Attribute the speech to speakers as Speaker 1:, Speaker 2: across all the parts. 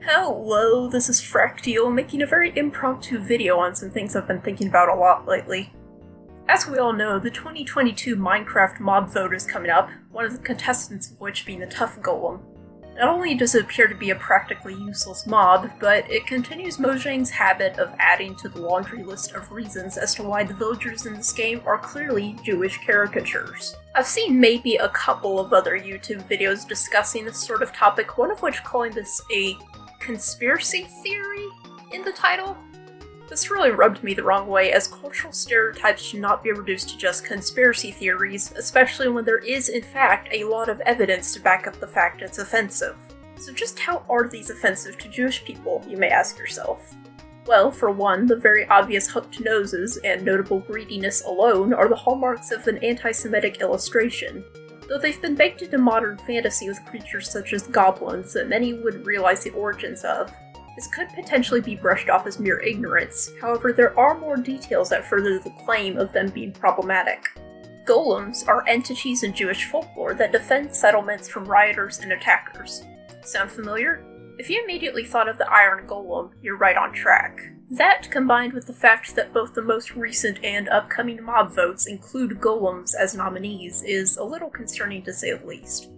Speaker 1: Hello, this is Fractio making a very impromptu video on some things I've been thinking about a lot lately. As we all know, the 2022 Minecraft mob vote is coming up, one of the contestants of which being the Tough Golem. Not only does it appear to be a practically useless mob, but it continues Mojang's habit of adding to the laundry list of reasons as to why the villagers in this game are clearly Jewish caricatures. I've seen maybe a couple of other YouTube videos discussing this sort of topic, one of which calling this a conspiracy theory in the title. This really rubbed me the wrong way, as cultural stereotypes should not be reduced to just conspiracy theories, especially when there is in fact a lot of evidence to back up the fact it's offensive. So just how are these offensive to Jewish people, you may ask yourself? Well, for one, the very obvious hooked noses and notable greediness alone are the hallmarks of an anti-Semitic illustration, though they've been baked into modern fantasy with creatures such as goblins that many wouldn't realize the origins of. This could potentially be brushed off as mere ignorance, however there are more details that further the claim of them being problematic. Golems are entities in Jewish folklore that defend settlements from rioters and attackers. Sound familiar? If you immediately thought of the Iron Golem, you're right on track. That, combined with the fact that both the most recent and upcoming mob votes include golems as nominees, is a little concerning to say the least.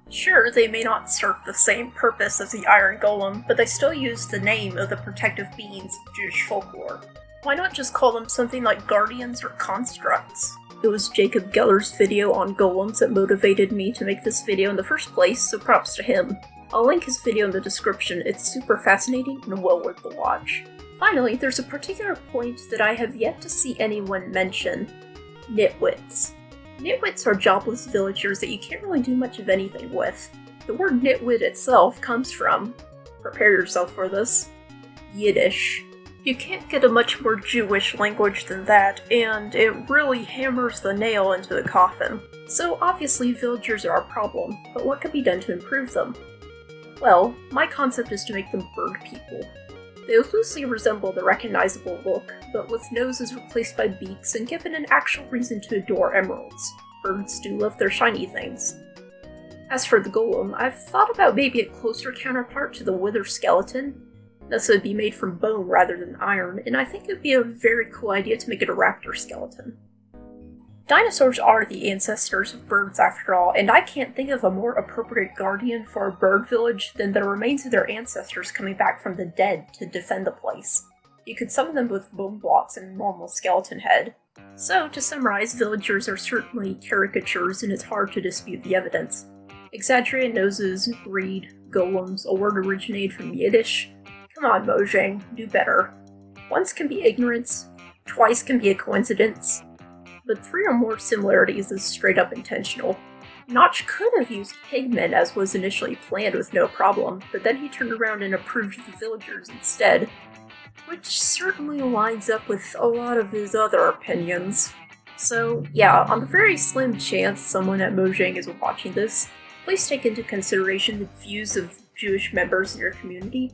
Speaker 1: Sure, they may not serve the same purpose as the Iron Golem, but they still use the name of the protective beings of Jewish folklore. Why not just call them something like guardians or constructs? It was Jacob Geller's video on golems that motivated me to make this video in the first place, so props to him. I'll link his video in the description, it's super fascinating and well worth the watch. Finally, there's a particular point that I have yet to see anyone mention. Nitwits. Nitwits are jobless villagers that you can't really do much of anything with. The word nitwit itself comes from, prepare yourself for this, Yiddish. You can't get a much more Jewish language than that, and it really hammers the nail into the coffin. So obviously villagers are a problem, but what can be done to improve them? Well, my concept is to make them bird people. They loosely resemble the recognizable look, but with noses replaced by beaks and given an actual reason to adore emeralds. Birds do love their shiny things. As for the golem, I've thought about maybe a closer counterpart to the wither skeleton. This would be made from bone rather than iron, and I think it would be a very cool idea to make it a raptor skeleton. Dinosaurs are the ancestors of birds after all, and I can't think of a more appropriate guardian for a bird village than the remains of their ancestors coming back from the dead to defend the place. You could summon them with bone blocks and a normal skeleton head. So, to summarize, villagers are certainly caricatures and it's hard to dispute the evidence. Exaggerated noses, greed, golems, a word originated from Yiddish. Come on, Mojang, do better. Once can be ignorance, twice can be a coincidence, but 3 or more similarities is straight up intentional. Notch could have used pigmen as was initially planned with no problem, but then he turned around and approved the villagers instead, which certainly lines up with a lot of his other opinions. So yeah, on the very slim chance someone at Mojang is watching this, please take into consideration the views of Jewish members in your community.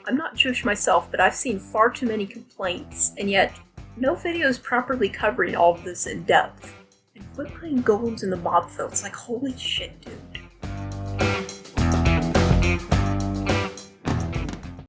Speaker 1: I'm not Jewish myself, but I've seen far too many complaints, and yet no videos properly covering all of this in depth. And quit putting golems in the mob votes, like holy shit, dude.